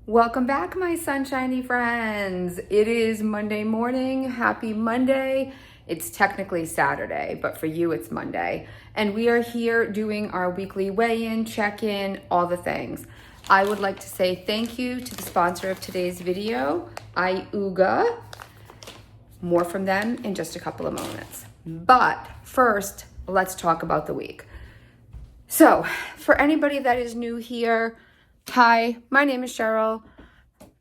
Welcome back, my sunshiny friends. It is Monday morning. Happy Monday. It's technically Saturday, but for you, it's Monday. And we are here doing our weekly weigh-in, check-in, all the things. I would like to say thank you to the sponsor of today's video, Iuga. More from them in just a couple of moments. But first, let's talk about the week. So, for anybody that is new here, hi, my name is Cheryl.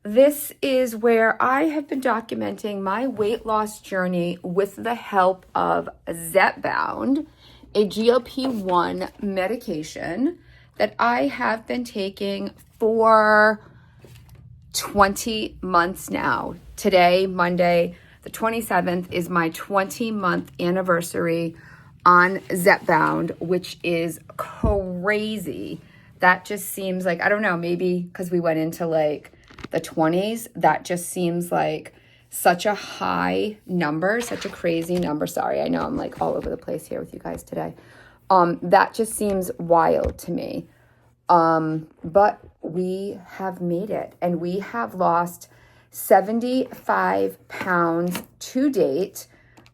This is where I have been documenting my weight loss journey with the help of Zepbound, a GLP-1 medication that I have been taking for 20 months now. Today, Monday, the 27th, is my 20-month anniversary on Zepbound, which is crazy. That just seems like, I don't know, maybe because we went into like the 20s, that just seems like such a high number, such a crazy number. Sorry, I know I'm like all over the place here with you guys today. That just seems wild to me. But we have made it, and we have lost 75 pounds to date.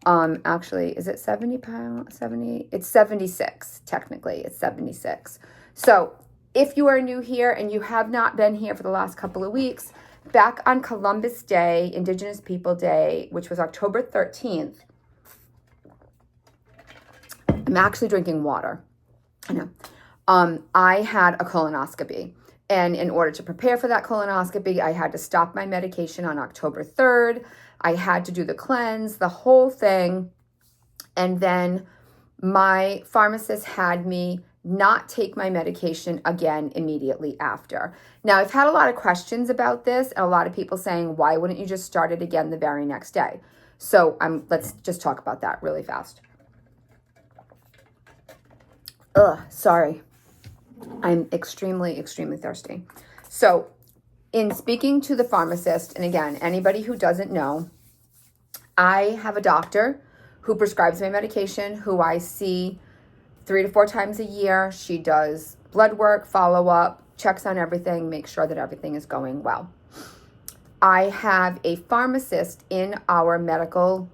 Actually, is it 70 pounds? 70? It's 76, technically. It's 76. So if you are new here and you have not been here for the last couple of weeks, back on Columbus Day, Indigenous People Day, which was October 13th, I'm actually drinking water. I know. I had a colonoscopy. And in order to prepare for that colonoscopy, I had to stop my medication on October 3rd. I had to do the cleanse, the whole thing. And then my pharmacist had me not take my medication again immediately after. Now, I've had a lot of questions about this, and a lot of people saying, why wouldn't you just start it again the very next day? So let's just talk about that really fast. Sorry. I'm extremely, extremely thirsty. So in speaking to the pharmacist, and again, anybody who doesn't know, I have a doctor who prescribes my medication, who I see 3 to 4 times a year. She does blood work, follow-up, checks on everything, makes sure that everything is going well. I have a pharmacist in our medical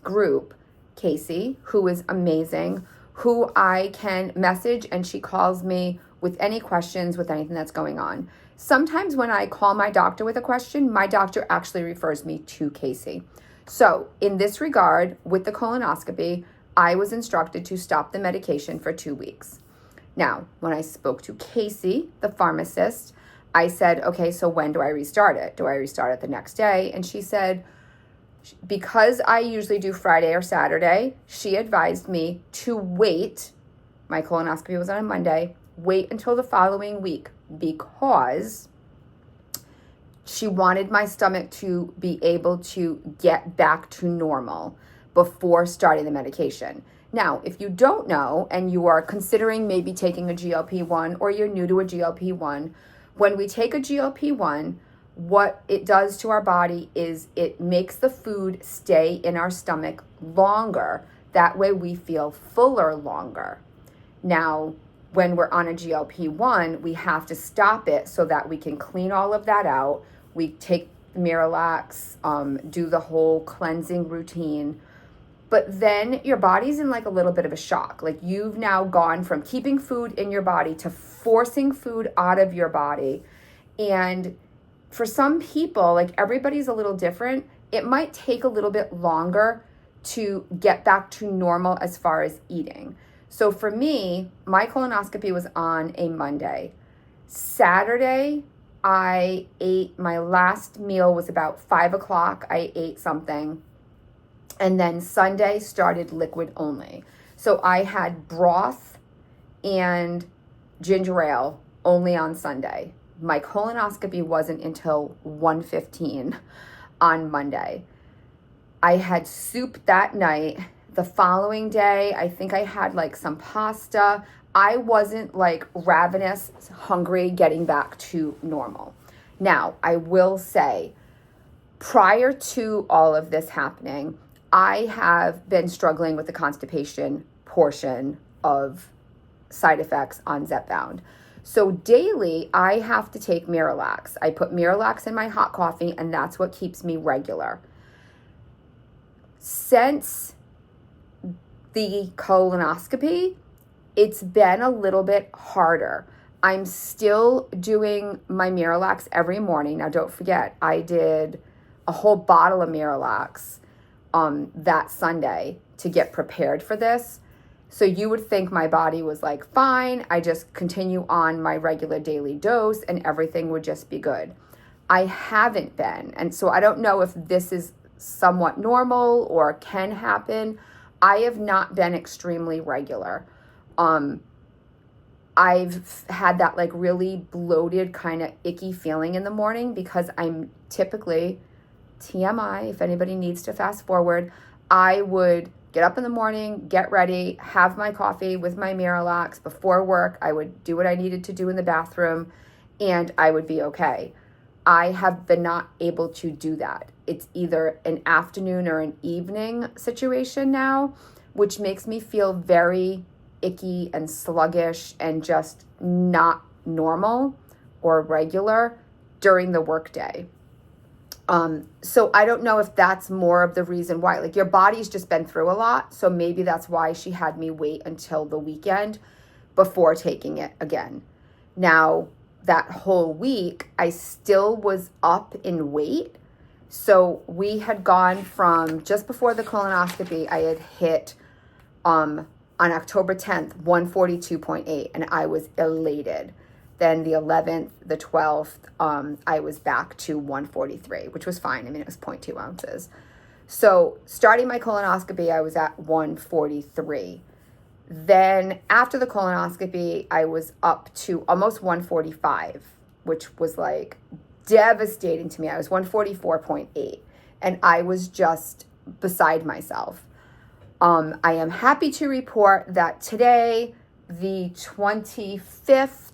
group, Casey, who is amazing, who I can message, and she calls me with any questions, with anything that's going on. Sometimes when I call my doctor with a question, my doctor actually refers me to Casey. So in this regard, with the colonoscopy, I was instructed to stop the medication for 2 weeks. Now, when I spoke to Casey, the pharmacist, I said, okay, so when do I restart it? Do I restart it the next day? And she said, because I usually do Friday or Saturday, she advised me to wait. My colonoscopy was on a Monday. Wait until the following week, because she wanted my stomach to be able to get back to normal before starting the medication. Now, if you don't know and you are considering maybe taking a GLP-1, or you're new to a GLP-1, when we take a GLP-1, what it does to our body is it makes the food stay in our stomach longer. That way we feel fuller longer. Now, when we're on a GLP-1, we have to stop it so that we can clean all of that out. We take Miralax, do the whole cleansing routine. But then your body's in like a little bit of a shock. Like, you've now gone from keeping food in your body to forcing food out of your body. And for some people, like, everybody's a little different. It might take a little bit longer to get back to normal as far as eating. So for me, my colonoscopy was on a Monday. Saturday, I ate, my last meal was about 5 o'clock. I ate something. And then Sunday started liquid only. So I had broth and ginger ale only on Sunday. My colonoscopy wasn't until 1:15 on Monday. I had soup that night. The following day, I think I had like some pasta. I wasn't like ravenous, hungry, getting back to normal. Now, I will say, prior to all of this happening, I have been struggling with the constipation portion of side effects on Zepbound. So daily, I have to take Miralax. I put Miralax in my hot coffee, and that's what keeps me regular. Since the colonoscopy, it's been a little bit harder. I'm still doing my Miralax every morning. Now, don't forget, I did a whole bottle of Miralax that Sunday to get prepared for this. So you would think my body was like, fine, I just continue on my regular daily dose and everything would just be good. I haven't been. And so I don't know if this is somewhat normal or can happen. I have not been extremely regular. I've had that like really bloated kind of icky feeling in the morning because I'm typically, TMI, if anybody needs to fast forward, I would get up in the morning, get ready, have my coffee with my Miralax before work. I would do what I needed to do in the bathroom and I would be okay. I have been not able to do that. It's either an afternoon or an evening situation now, which makes me feel very icky and sluggish and just not normal or regular during the workday. So I don't know if that's more of the reason why. Like, your body's just been through a lot, so maybe that's why she had me wait until the weekend before taking it again. Now, that whole week, I still was up in weight. So we had gone from just before the colonoscopy, I had hit on October 10th, 142.8, and I was elated. Then the 11th, the 12th, I was back to 143, which was fine. I mean, it was 0.2 ounces. So starting my colonoscopy, I was at 143. Then after the colonoscopy, I was up to almost 145, which was like devastating to me. I was 144.8, and I was just beside myself. I am happy to report that today, the 25th,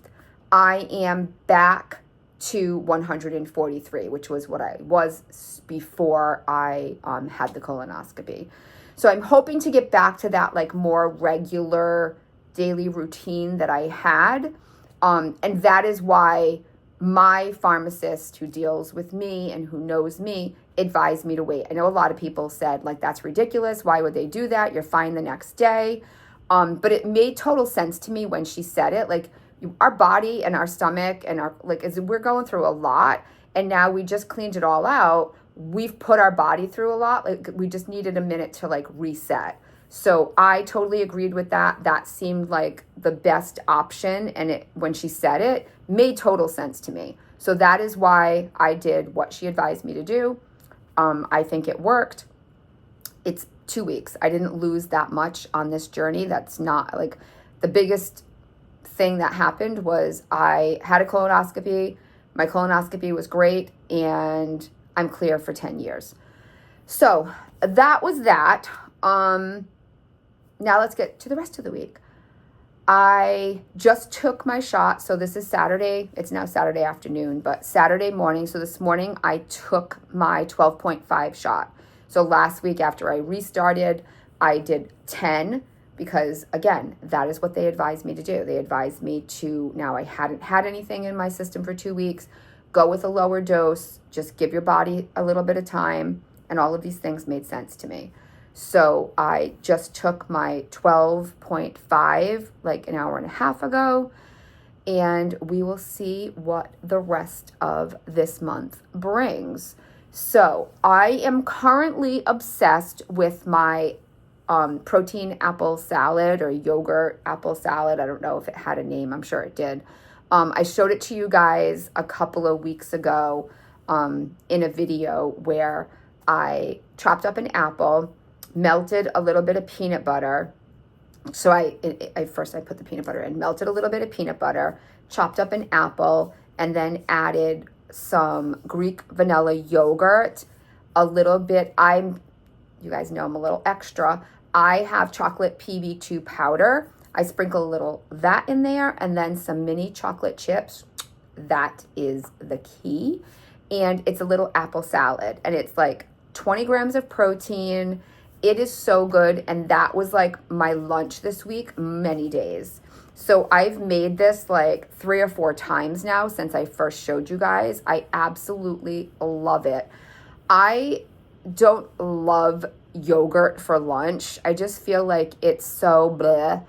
I am back to 143, which was what I was before I had the colonoscopy. So I'm hoping to get back to that like more regular daily routine that I had. And that is why my pharmacist who deals with me and who knows me advised me to wait. I know a lot of people said, like, that's ridiculous. Why would they do that? You're fine the next day. But it made total sense to me when she said it. Like, our body and our stomach and our, like, as we're going through a lot, and now we just cleaned it all out. We've put our body through a lot. Like, we just needed a minute to like reset. So I totally agreed with that. That seemed like the best option. And it, when she said it, made total sense to me. So that is why I did what she advised me to do. I think it worked. It's 2 weeks. I didn't lose that much on this journey. That's not like the biggest thing that happened was I had a colonoscopy. My colonoscopy was great, and I'm clear for 10 years. So that was that. Now let's get to the rest of the week. I just took my shot. So this is Saturday. It's now Saturday afternoon, but Saturday morning. So this morning I took my 12.5 shot. So last week after I restarted, I did 10 because, again, that is what they advised me to do. They advised me to, now I hadn't had anything in my system for 2 weeks, go with a lower dose, just give your body a little bit of time, and all of these things made sense to me. So I just took my 12.5 like an hour and a half ago, and we will see what the rest of this month brings. So I am currently obsessed with my protein apple salad or yogurt apple salad. I don't know if it had a name. I'm sure it did. I showed it to you guys a couple of weeks ago in a video where I chopped up an apple, melted a little bit of peanut butter. So I first put the peanut butter in, melted a little bit of peanut butter, chopped up an apple, and then added some Greek vanilla yogurt, a little bit. You guys know I'm a little extra. I have chocolate PB2 powder. I sprinkle a little that in there, and then some mini chocolate chips. That is the key. And it's a little apple salad, and it's like 20 grams of protein. It is so good, and that was like my lunch this week, many days. So I've made this like 3 or 4 times now since I first showed you guys. I absolutely love it. I don't love yogurt for lunch. I just feel like it's so bleh.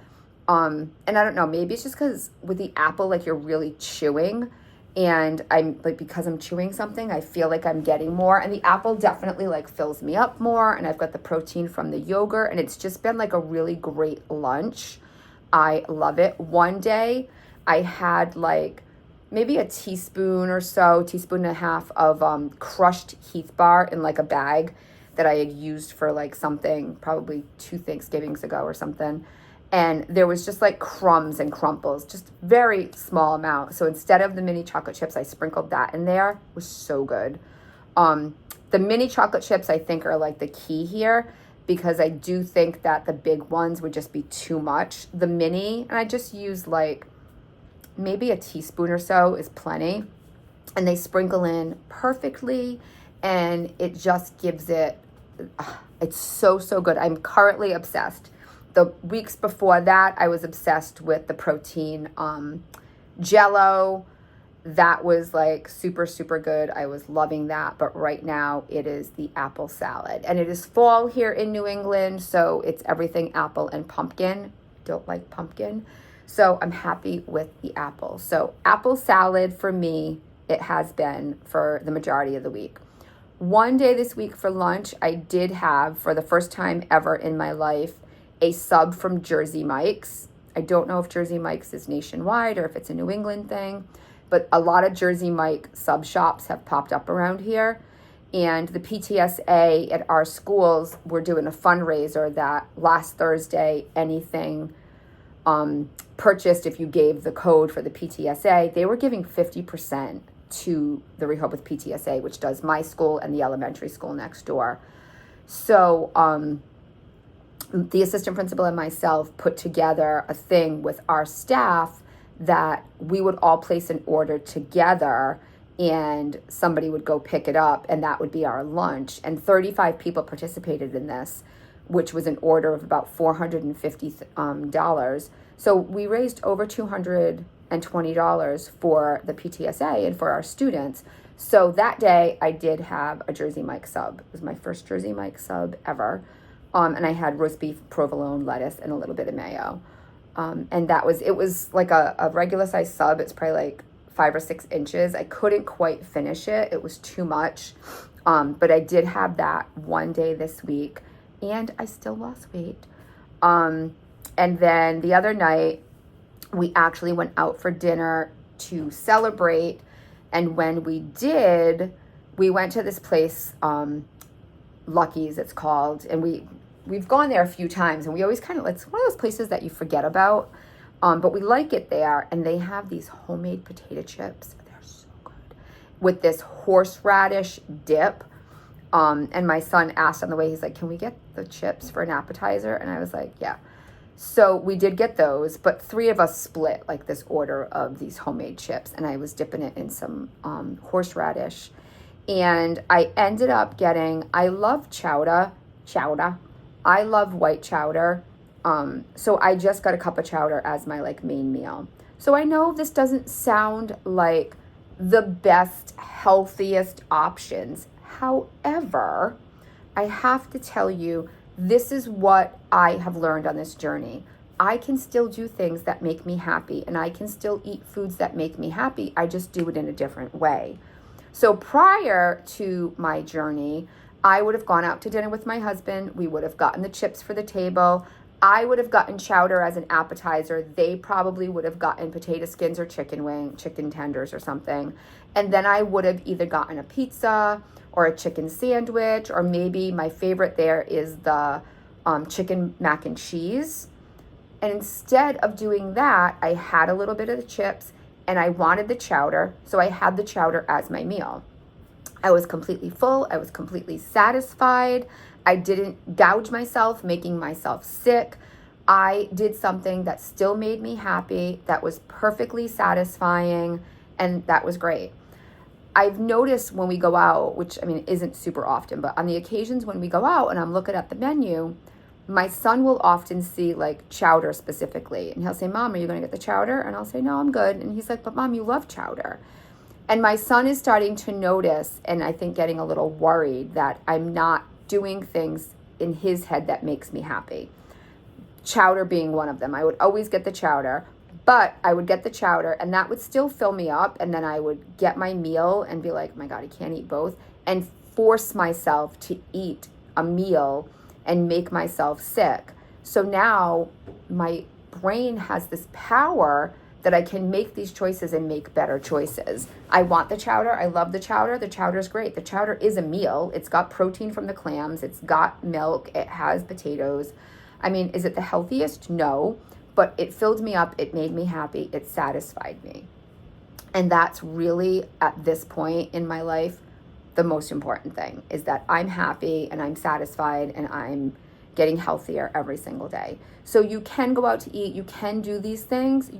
And I don't know, maybe it's just because with the apple, like you're really chewing, and I'm like, because I'm chewing something, I feel like I'm getting more, and the apple definitely like fills me up more, and I've got the protein from the yogurt, and it's just been like a really great lunch. I love it. One day I had like maybe a teaspoon or so, teaspoon and a half of crushed Heath bar in like a bag that I had used for like something, probably 2 Thanksgivings ago or something. And there was just like crumbs and crumples, just very small amount. So instead of the mini chocolate chips, I sprinkled that in there. It was so good. The mini chocolate chips, I think, are like the key here, because I do think that the big ones would just be too much. The mini, and I just use like maybe a teaspoon or so is plenty. And they sprinkle in perfectly, and it just gives it, it's so, so good. I'm currently obsessed. The weeks before that, I was obsessed with the protein Jello. That was like super, super good. I was loving that. But right now it is the apple salad. And it is fall here in New England, so it's everything apple and pumpkin. Don't like pumpkin. So I'm happy with the apple. So apple salad for me, it has been for the majority of the week. One day this week for lunch, I did have, for the first time ever in my life, a sub from Jersey Mike's. I don't know if Jersey Mike's is nationwide or if it's a New England thing, but a lot of Jersey Mike sub shops have popped up around here. And the PTSA at our schools, we're doing a fundraiser that last Thursday, anything purchased, if you gave the code for the PTSA, they were giving 50% to the Rehoboth PTSA, which does my school and the elementary school next door. So the assistant principal and myself put together a thing with our staff that we would all place an order together, and somebody would go pick it up, and that would be our lunch. And 35 people participated in this, which was an order of about $450. So we raised over $220 for the PTSA and for our students. So that day I did have a Jersey Mike sub. It was my first Jersey Mike sub ever. And I had roast beef, provolone, lettuce, and a little bit of mayo. And it was like a regular size sub. It's probably like 5 or 6 inches. I couldn't quite finish it. It was too much. But I did have that one day this week, and I still lost weight. And then the other night, we actually went out for dinner to celebrate. And when we did, we went to this place, Lucky's it's called, and we've gone there a few times, and we always kind of, it's one of those places that you forget about, but we like it there. And they have these homemade potato chips. They're so good with this horseradish dip. And my son asked on the way, he's like, can we get the chips for an appetizer? And I was like, yeah. So we did get those, but 3 of us split like this order of these homemade chips, and I was dipping it in some horseradish. And I ended up getting, I love chowder. I love white chowder. So I just got a cup of chowder as my like main meal. So I know this doesn't sound like the best, healthiest options. However, I have to tell you, this is what I have learned on this journey. I can still do things that make me happy, and I can still eat foods that make me happy. I just do it in a different way. So prior to my journey, I would have gone out to dinner with my husband. We would have gotten the chips for the table. I would have gotten chowder as an appetizer. They probably would have gotten potato skins or chicken tenders or something. And then I would have either gotten a pizza or a chicken sandwich, or maybe my favorite there is the chicken mac and cheese. And instead of doing that, I had a little bit of the chips, and I wanted the chowder, so I had the chowder as my meal. I was completely full. I was completely satisfied. I didn't gouge myself, making myself sick. I did something that still made me happy, that was perfectly satisfying, and that was great. I've noticed when we go out, which I mean isn't super often, but on the occasions when we go out and I'm looking at the menu, my son will often see like chowder specifically, and he'll say, Mom, are you going to get the chowder? And I'll say, no, I'm good. And he's like, but Mom, you love chowder. And my son is starting to notice, and I think getting a little worried, that I'm not doing things in his head that makes me happy. Chowder being one of them. I would always get the chowder, but I would get the chowder and that would still fill me up. And then I would get my meal and be like, my God, I can't eat both, and force myself to eat a meal and make myself sick. So now my brain has this power that I can make these choices and make better choices. I want the chowder. I love the chowder. The chowder is great. The chowder is a meal. It's got protein from the clams. It's got milk. It has potatoes. I mean, is it the healthiest? No, but it filled me up. It made me happy. It satisfied me. And that's really, at this point in my life, the most important thing, is that I'm happy and I'm satisfied and I'm getting healthier every single day. So you can go out to eat, you can do these things.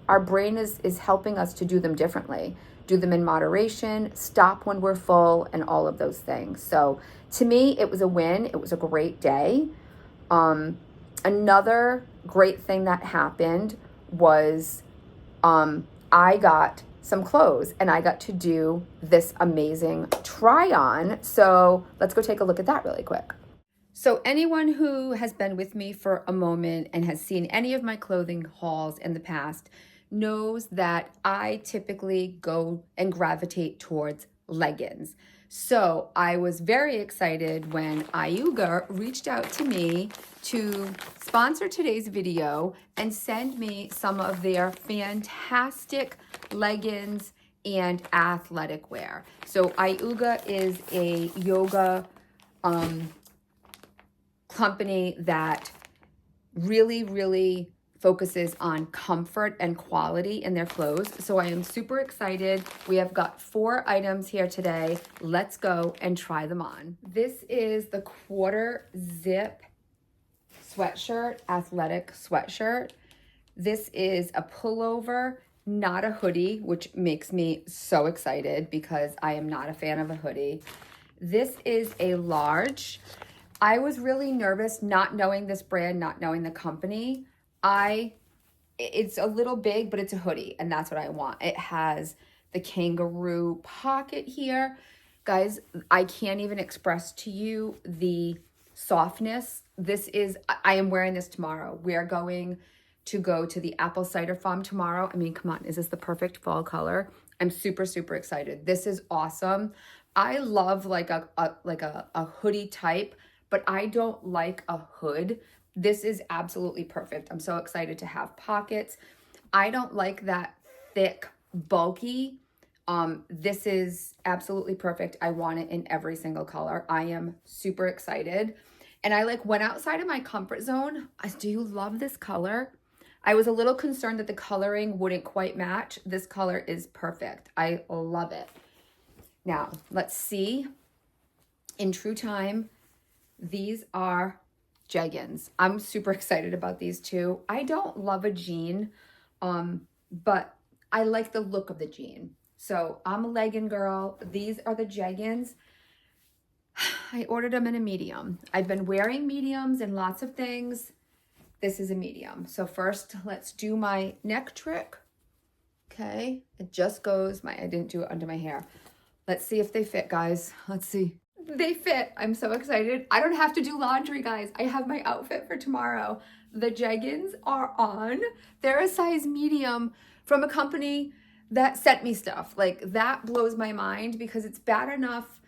Our brain is helping us to do them differently. Do them in moderation, stop when we're full, and all of those things. So to me, it was a win. It was a great day. Another great thing that happened was I got some clothes and I got to do this amazing try on. So let's go take a look at that really quick. So anyone who has been with me for a moment and has seen any of my clothing hauls in the past knows that I typically go and gravitate towards leggings. So I was very excited when Iuga reached out to me to sponsor today's video and send me some of their fantastic leggings and athletic wear. So Iuga is a yoga company that really focuses on comfort and quality in their clothes. So I am super excited. We have got 4 items here today. Let's go and try them on. This is the quarter zip sweatshirt, athletic sweatshirt. This is a pullover, not a hoodie, which makes me so excited because I am not a fan of a hoodie. This is a large. I was really nervous not knowing this brand, not knowing the company. It's a little big, but it's a hoodie, and that's what I want. It has the kangaroo pocket here. Guys, I can't even express to you the softness. I am wearing this tomorrow. We are going to go to the apple cider farm tomorrow. I mean, come on, is this the perfect fall color? I'm super excited. This is awesome. I love like a hoodie type, but I don't like a hood. This is absolutely perfect. I'm so excited to have pockets. I don't like that thick, bulky. This is absolutely perfect. I want it in every single color. I am super excited. And I went outside of my comfort zone. Do you love this color? I was a little concerned that the coloring wouldn't quite match. This color is perfect. I love it. Now, let's see. In true time, these are jeggings. I'm super excited about these too. I don't love a jean, but I like the look of the jean. So I'm a legging girl. These are the jeggings. I ordered them in a medium. I've been wearing mediums and lots of things. This is a medium. So first, let's do my neck trick. Okay, it just goes, I didn't do it under my hair. Let's see if they fit, guys. Let's see. They fit. I'm so excited. I don't have to do laundry, guys. I have my outfit for tomorrow. The jeggings are on. They're a size medium from a company that sent me stuff. That blows my mind because it's bad enough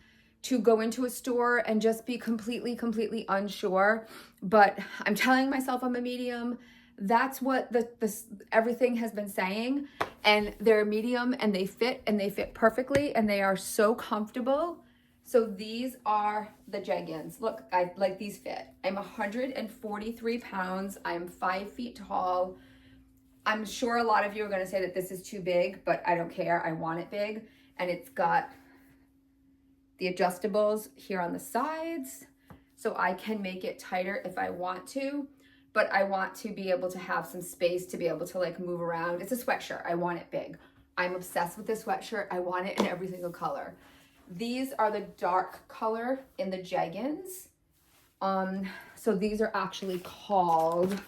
to go into a store and just be completely unsure. But I'm telling myself I'm a medium. That's what everything has been saying. And they're a medium and they fit perfectly and they are so comfortable. So these are the jeggings. Look, these fit. I'm 143 pounds. I'm 5 feet tall. I'm sure a lot of you are going to say that this is too big, but I don't care. I want it big. And it's got the adjustables here on the sides, so I can make it tighter if I want to, but I want to be able to have some space to be able to move around. It's a sweatshirt. I want it big. I'm obsessed with this sweatshirt. I want it in every single color. These are the dark color in the jeggings. So these are actually called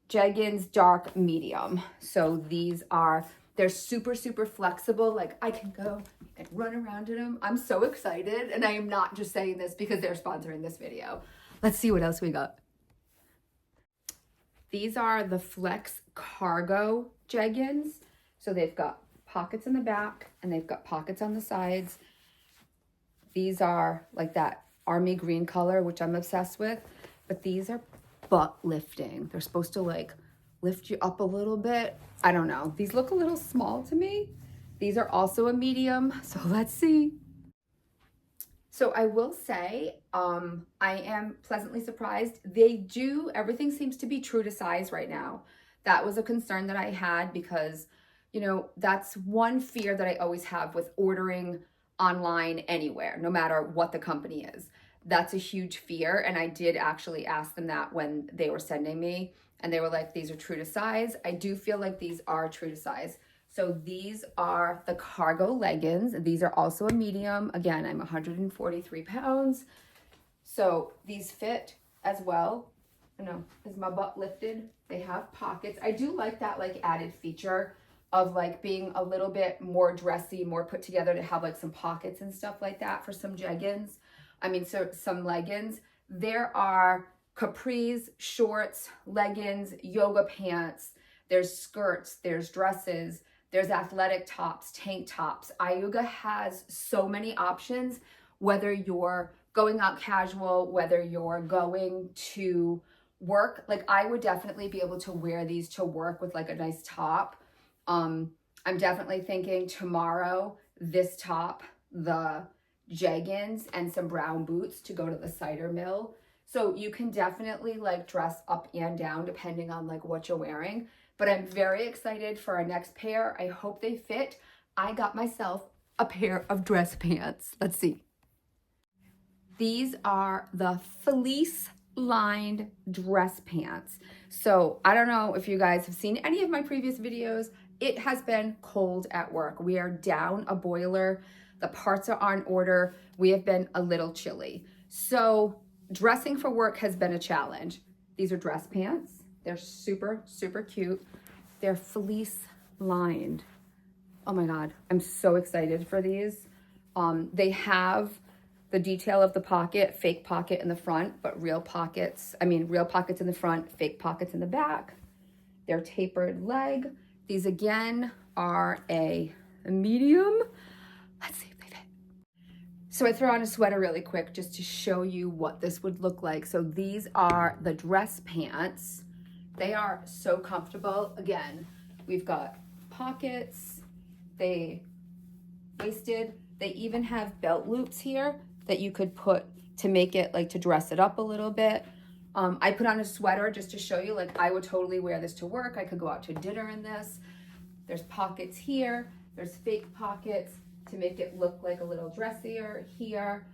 jeggings dark medium. So these are, they're super, super flexible. Like I can go and run around in them. I'm so excited. And I am not just saying this because they're sponsoring this video. Let's see what else we got. These are the Flex Cargo jeggings. So they've got pockets in the back and they've got pockets on the sides. These are like that army green color, which I'm obsessed with, but these are butt lifting. They're supposed to like lift you up a little bit. I don't know. These look a little small to me. These are also a medium, so let's see. So I will say, I am pleasantly surprised. Everything seems to be true to size right now. That was a concern that I had because, you know, that's one fear that I always have with ordering online anywhere, no matter what the company is. That's a huge fear. And I did actually ask them that when they were sending me, and they were like, these are true to size. I do feel like these are true to size. So these are the cargo leggings. These are also a medium. Again, I'm 143 pounds. So these fit as well. I know, is my butt lifted? They have pockets. I do like that like added feature of like being a little bit more dressy, more put together, to have like some pockets and stuff like that for some jeggings. I mean, so some leggings. There are capris, shorts, leggings, yoga pants. There's skirts, there's dresses, there's athletic tops, tank tops. Iuga has so many options, whether you're going out casual, whether you're going to work. Like I would definitely be able to wear these to work with like a nice top. I'm definitely thinking tomorrow, this top, the jeggings and some brown boots to go to the cider mill. So you can definitely like dress up and down depending on like what you're wearing. But I'm very excited for our next pair. I hope they fit. I got myself a pair of dress pants. Let's see. These are the fleece lined dress pants. So I don't know if you guys have seen any of my previous videos. It has been cold at work. We are down a boiler. The parts are on order. We have been a little chilly. So dressing for work has been a challenge. These are dress pants. They're super, super cute. They're fleece lined. Oh my God, I'm so excited for these. They have the detail of the pocket, fake pocket in the front, but real pockets in the front, fake pockets in the back. They're tapered leg. These again are a medium. Let's see if they fit. So I throw on a sweater really quick just to show you what this would look like. So these are the dress pants. They are so comfortable. Again, we've got pockets, they waisted. They even have belt loops here that you could put to make it like to dress it up a little bit. I put on a sweater just to show you, like I would totally wear this to work. I could go out to dinner in this. There's pockets here. There's fake pockets to make it look like a little dressier here.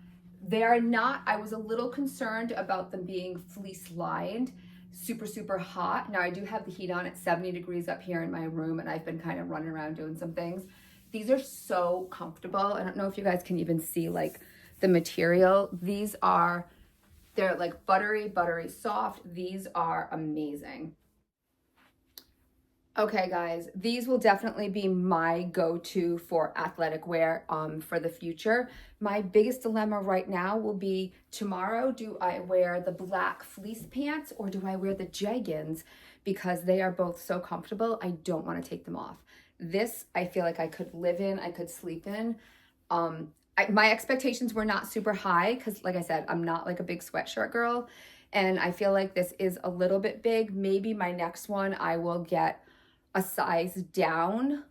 They're not, I was a little concerned about them being fleece lined, super, super hot. Now I do have the heat on at 70 degrees up here in my room, and I've been kind of running around doing some things. These are so comfortable. I don't know if you guys can even see like the material. They're like buttery, buttery soft. These are amazing. Okay guys, these will definitely be my go-to for athletic wear for the future. My biggest dilemma right now will be tomorrow, do I wear the black fleece pants or do I wear the jeggings? Because they are both so comfortable, I don't want to take them off. This, I feel like I could live in, I could sleep in. My expectations were not super high because like I said, I'm not like a big sweatshirt girl. And I feel like this is a little bit big. Maybe my next one, I will get a size down,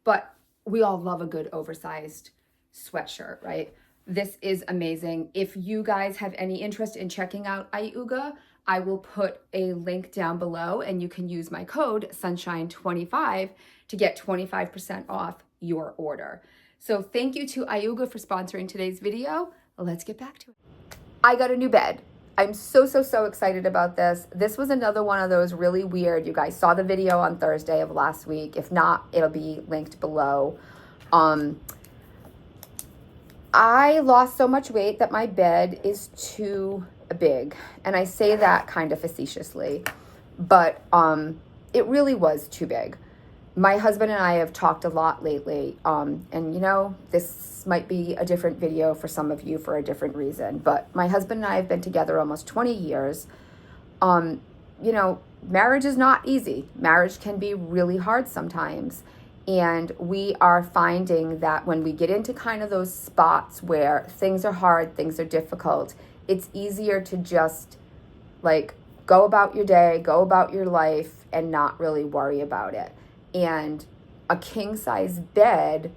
but we all love a good oversized sweatshirt, right? This is amazing. If you guys have any interest in checking out Iuga, I will put a link down below and you can use my code sunshine25 to get 25% off your order. So thank you to Iuga for sponsoring today's video. Let's get back to it. I got a new bed. I'm so excited about this. This was another one of those really weird, you guys saw the video on Thursday of last week. If not, it'll be linked below. I I lost so much weight that my bed is too big. And I say that kind of facetiously, but it really was too big. My husband and I have talked a lot lately, and this might be a different video for some of you for a different reason, but my husband and I have been together almost 20 years. Marriage is not easy. Marriage can be really hard sometimes. And we are finding that when we get into kind of those spots where things are hard, things are difficult, it's easier to just go about your day, go about your life, and not really worry about it. And a king size bed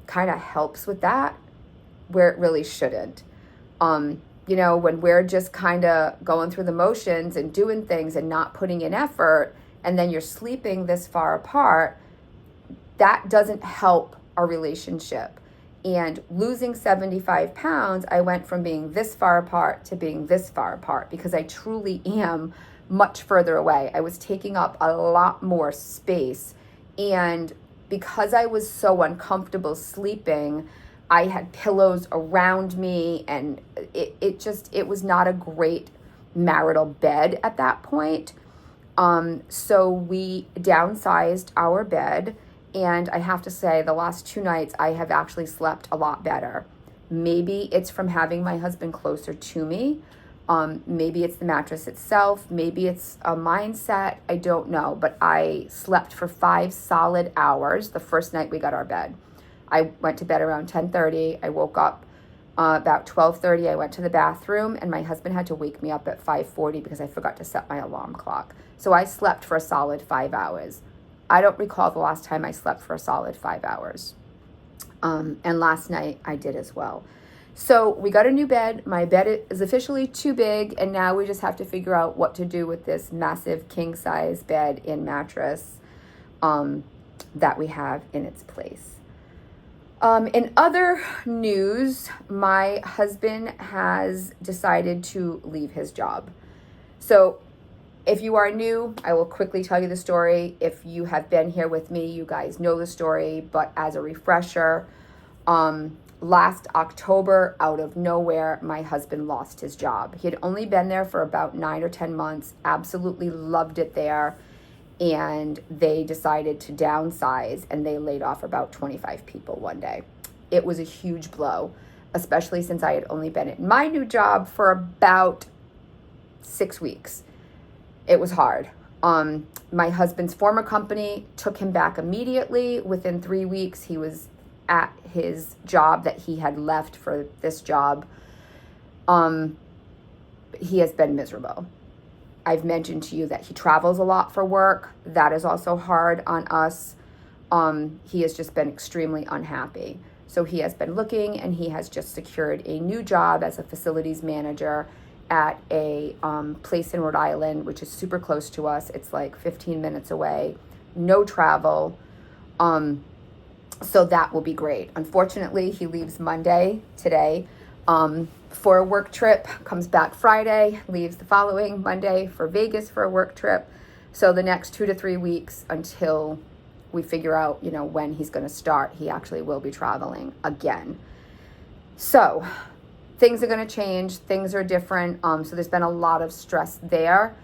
kind of helps with that, where it really shouldn't. When we're just kind of going through the motions and doing things and not putting in effort, and then you're sleeping this far apart, that doesn't help our relationship. And losing 75 pounds, I went from being this far apart to being this far apart because I truly am much further away. I was taking up a lot more space. And because I was so uncomfortable sleeping, I had pillows around me, and it was not a great marital bed at that point. So we downsized our bed. And I have to say, the last 2 nights, I have actually slept a lot better. Maybe it's from having my husband closer to me. Maybe it's the mattress itself. Maybe it's a mindset. I don't know. But I slept for 5 solid hours the first night we got our bed. I went to bed around 10:30. I woke up about 12:30. I went to the bathroom, and my husband had to wake me up at 5:40 because I forgot to set my alarm clock. So I slept for a solid 5 hours. I don't recall the last time I slept for a solid 5 hours. And last night I did as well. So we got a new bed. My bed is officially too big, and now we just have to figure out what to do with this massive king size bed and mattress that we have in its place. In other news, my husband has decided to leave his job. So if you are new, I will quickly tell you the story. If you have been here with me, you guys know the story. But as a refresher, last October, out of nowhere, my husband lost his job. He had only been there for about 9 or 10 months, absolutely loved it there. And they decided to downsize, and they laid off about 25 people one day. It was a huge blow, especially since I had only been at my new job for about 6 weeks. It was hard. My husband's former company took him back immediately. Within 3 weeks, he was at his job that he had left for this job. He has been miserable. I've mentioned to you that he travels a lot for work. That is also hard on us. He has just been extremely unhappy. So he has been looking, and he has just secured a new job as a facilities manager at a place in Rhode Island, which is super close to us. It's like 15 minutes away, no travel. So that will be great. Unfortunately, he leaves Monday, today, for a work trip, comes back Friday, leaves the following Monday for Vegas for a work trip. So the next 2 to 3 weeks until we figure out, when he's going to start, he actually will be traveling again. So things are going to change. Things are different. So there's been a lot of stress there.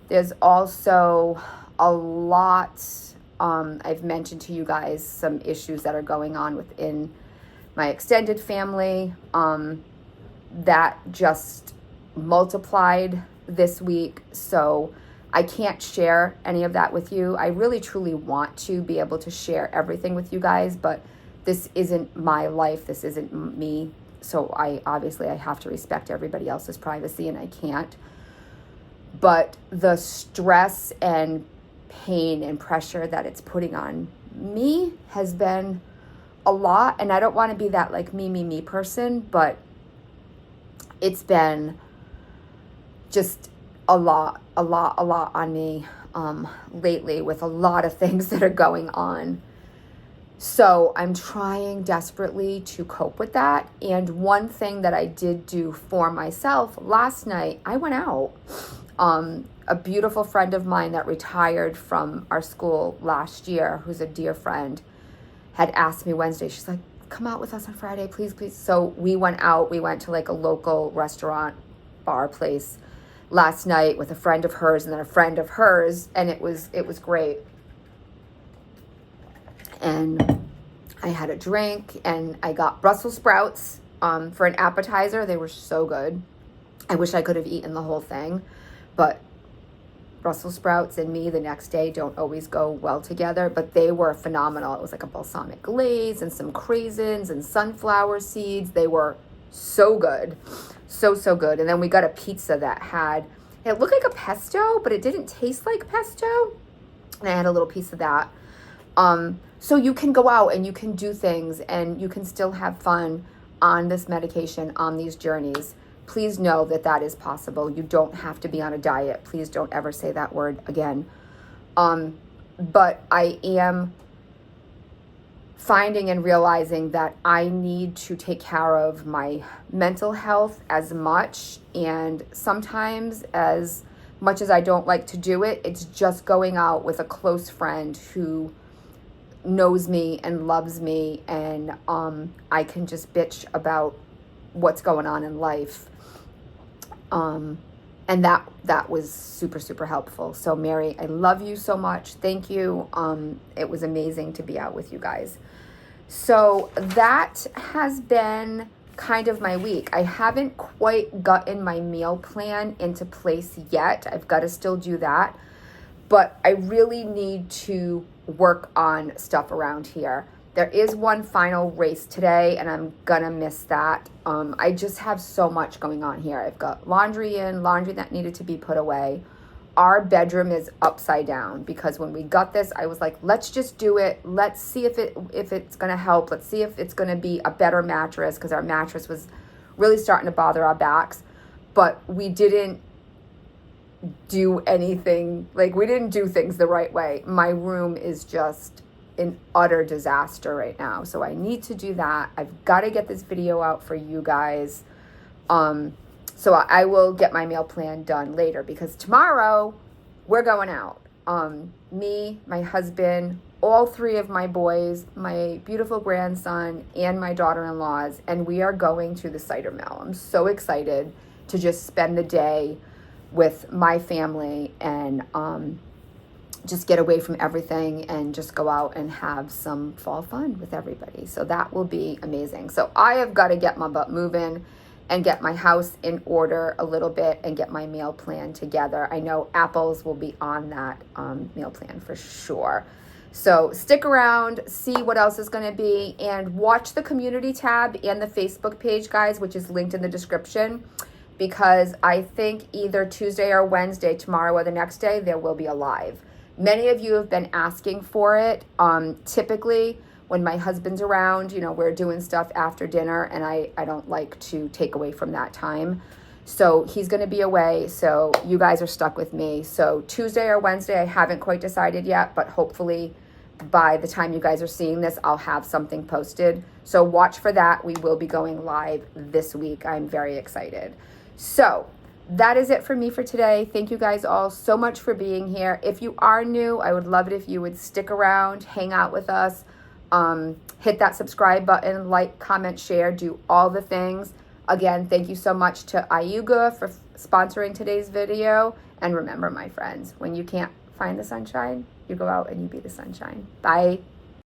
There's also a lot, I've mentioned to you guys some issues that are going on within my extended family that just multiplied this week. So I can't share any of that with you. I really truly want to be able to share everything with you guys, but this isn't my life. This isn't me. So I have to respect everybody else's privacy, and I can't. But the stress and pain and pressure that it's putting on me has been a lot. And I don't want to be that me person, but it's been just a lot on me lately with a lot of things that are going on. So I'm trying desperately to cope with that. And one thing that I did do for myself last night, I went out. A beautiful friend of mine that retired from our school last year, who's a dear friend, had asked me Wednesday, she's like, come out with us on Friday, please, please. So we went out. We went to like a local restaurant, bar place last night with a friend of hers and then a friend of hers, and it was great. And I had a drink, and I got Brussels sprouts for an appetizer. They were so good. I wish I could have eaten the whole thing, but Brussels sprouts and me the next day don't always go well together, but they were phenomenal. It was like a balsamic glaze and some craisins and sunflower seeds. They were so good. So good. And then we got a pizza that it looked like a pesto, but it didn't taste like pesto. And I had a little piece of that. So you can go out and you can do things and you can still have fun on this medication, on these journeys. Please know that that is possible. You don't have to be on a diet. Please don't ever say that word again. But I am finding and realizing that I need to take care of my mental health as much. And sometimes, as much as I don't like to do it, it's just going out with a close friend who knows me and loves me, and I can just bitch about what's going on in life. And that was super, super helpful. So Mary, I love you so much. Thank you. It was amazing to be out with you guys. So that has been kind of my week. I haven't quite gotten my meal plan into place yet. I've got to still do that, but I really need to work on stuff around here. There is one final race today, and I'm gonna miss that. I just have so much going on here. I've got laundry that needed to be put away. Our bedroom is upside down because when we got this, I was like, let's just do it. Let's see if it's gonna help. Let's see if it's gonna be a better mattress, because our mattress was really starting to bother our backs. But we didn't do anything, like we didn't do things the right way. My room is just an utter disaster right now. So I need to do that. I've got to get this video out for you guys. So I will get my meal plan done later, because tomorrow we're going out. Me, my husband, all three of my boys, my beautiful grandson, and my daughter-in-laws, and we are going to the cider mill. I'm so excited to just spend the day with my family and just get away from everything and just go out and have some fall fun with everybody. So that will be amazing. So I have got to get my butt moving and get my house in order a little bit and get my meal plan together. I know apples will be on that meal plan for sure. So stick around, see what else is going to be, and watch the community tab and the Facebook page, guys, which is linked in the description, because I think either Tuesday or Wednesday, tomorrow or the next day, there will be a live. Many of you have been asking for it. Typically, when my husband's around, we're doing stuff after dinner, and I don't like to take away from that time. So he's going to be away, so you guys are stuck with me. So Tuesday or Wednesday, I haven't quite decided yet, but hopefully by the time you guys are seeing this, I'll have something posted. So watch for that. We will be going live this week. I'm very excited. So that is it for me for today. Thank you guys all so much for being here. If you are new, I would love it if you would stick around, hang out with us, hit that subscribe button, like, comment, share, do all the things. Again, thank you so much to Ayuga for sponsoring today's video. And remember, my friends, when you can't find the sunshine, you go out and you be the sunshine. Bye.